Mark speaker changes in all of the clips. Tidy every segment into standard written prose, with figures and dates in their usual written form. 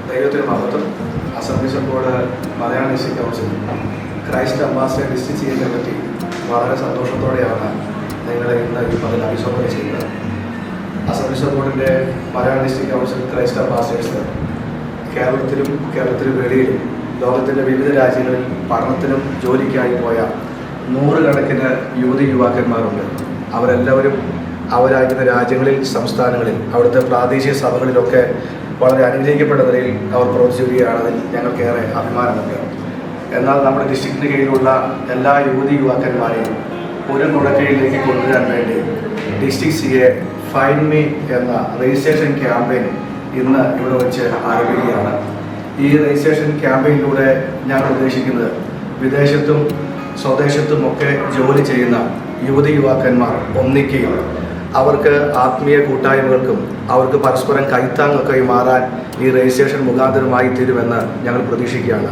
Speaker 1: ദൈവത്തിന് മഹത്വം. Assemblies board Malayalam district council Christ ambassador district ചെയ്യുന്നതിനെ പറ്റി വളരെ സന്തോഷത്തോടെയാണ് നിങ്ങളെ ഇന്ന് ഈ പതിൽ അഭിസംബോധന ചെയ്യുന്നത്. അസംബ്ലീസ് ബോർഡിൻ്റെ Malayalam district council Christ ambassadors കേരളത്തിലും വെളിയിലും ലോകത്തിൻ്റെ വിവിധ രാജ്യങ്ങളിൽ പഠനത്തിനും ജോലിക്കായി പോയ നൂറുകണക്കിന് യുവാക്കന്മാരുണ്ട്. അവരെല്ലാവരും അവരായിരിക്കുന്ന രാജ്യങ്ങളിൽ, സംസ്ഥാനങ്ങളിൽ, അവിടുത്തെ പ്രാദേശിക സഭകളിലൊക്കെ വളരെ അനുഗ്രഹിക്കപ്പെട്ട നിലയിൽ അവർ പ്രവർത്തിക്കുകയാണതിൽ ഞങ്ങൾക്കേറെ അഭിമാനമുണ്ട്. എന്നാൽ നമ്മുടെ ഡിസ്ട്രിക്റ്റിന് കീഴിലുള്ള എല്ലാ യുവാക്കന്മാരെയും ഒരു കുടക്കീഴിലേക്ക് കൊണ്ടുവരാൻ വേണ്ടി ഡിസ്ട്രിക്ട് CA ഫൈൻഡ് മീ എന്ന രജിസ്ട്രേഷൻ ക്യാമ്പയിൻ ഇന്ന് ഇവിടെ വെച്ച് ആരംഭിക്കുകയാണ്. ഈ രജിസ്ട്രേഷൻ ക്യാമ്പയിനിലൂടെ ഞങ്ങൾ ഉദ്ദേശിക്കുന്നത് വിദേശത്തും സ്വദേശത്തും ഒക്കെ ജോലി ചെയ്യുന്ന യുവാക്കന്മാർ ഒന്നിക്കുകയും അവർക്ക് ആത്മീയ കൂട്ടായ്മകൾക്കും അവർക്ക് പരസ്പരം കൈത്താങ്ങൊക്കെ മാറാൻ ഈ രജിസ്ട്രേഷൻ മുഖാന്തരമായി തീരുമെന്ന് ഞങ്ങൾ പ്രതീക്ഷിക്കുകയാണ്.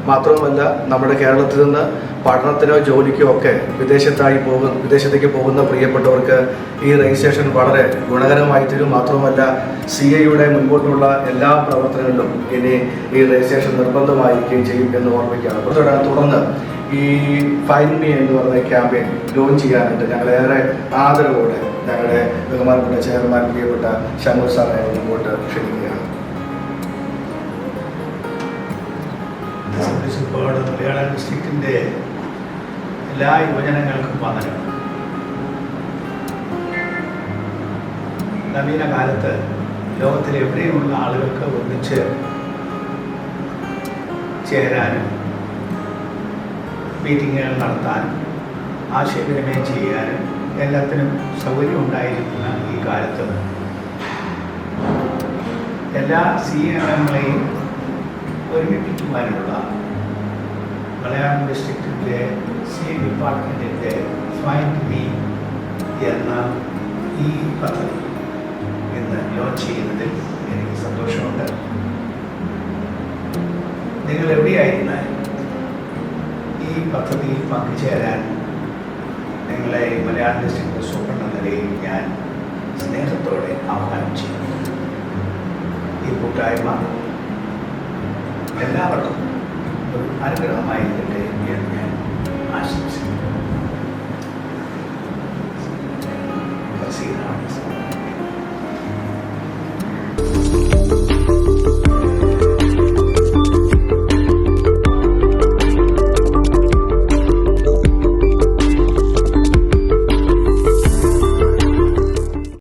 Speaker 1: മാത്രവുമല്ല, നമ്മുടെ കേരളത്തിൽ നിന്ന് പഠനത്തിനോ ജോലിക്കോ ഒക്കെ വിദേശത്തേക്ക് പോകുന്ന പ്രിയപ്പെട്ടവർക്ക് ഈ രജിസ്ട്രേഷൻ വളരെ ഗുണകരമായി തീരും. മാത്രവുമല്ല, CAയുടെ മുൻപോട്ടുള്ള എല്ലാ പ്രവർത്തനങ്ങളിലും ഇനി ഈ രജിസ്ട്രേഷൻ നിർബന്ധമായിരിക്കുകയും ചെയ്യും എന്ന് ഓർമ്മിക്കുകയാണ്. തുടർന്ന് ഈ ഫൈൻഡ് മീ എന്ന് പറയുന്ന ക്യാമ്പയിൻ ലോഞ്ച് ചെയ്യാനായിട്ട് ഞങ്ങളേറെ ആദരവോടെ ഞങ്ങളുടെ ബഹുമാനപ്പെട്ട ചെയർമാൻ പ്രിയപ്പെട്ട ഷമൂർ സാറെ മുമ്പോട്ട് ക്ഷണിക്കുകയാണ്.
Speaker 2: മലയാളം ഡിസ്ട്രിക്റ്റിൻ്റെ എല്ലാ യുവജനങ്ങൾക്കും വന്ദനം. നവീന കാലത്ത് ലോകത്തിലെ എവിടെയുമുള്ള ആളുകൾക്ക് ഒന്നിച്ച് ചേരാനും മീറ്റിങ്ങുകൾ നടത്താനും ആശയവിനിമയം ചെയ്യാനും എല്ലാത്തിനും സൗകര്യം ഉണ്ടായിരിക്കുന്ന ഈ കാലത്ത് എല്ലാ CA-കളെയും ഒരുമിപ്പിക്കുവാനുള്ള മലയാളം ഡിസ്ട്രിക്റ്റിൻ്റെ CA ഡിപ്പാർട്ട്മെൻറ്റിൻ്റെ ഫൈൻഡ് മീ എന്ന ഈ പദ്ധതി ഇന്ന് ലോഞ്ച് ചെയ്യുന്നതിൽ എനിക്ക് സന്തോഷമുണ്ട്. നിങ്ങൾ എവിടെയായിരുന്നാലും ഈ പദ്ധതിയിൽ പങ്കുചേരാൻ നിങ്ങളെ മലയാളം ഡിസ്ട്രിക്ട് സൂപ്രണ്ട് എന്ന നിലയിൽ ഞാൻ സ്നേഹത്തോടെ ആഹ്വാനം ചെയ്യുന്നു. ഈ കൂട്ടായ്മ എല്ലാവർക്കും ഒരു അനുഗ്രഹമായിരിക്കട്ടെ എന്ന് ഞാൻ ആശംസിക്കുന്നു.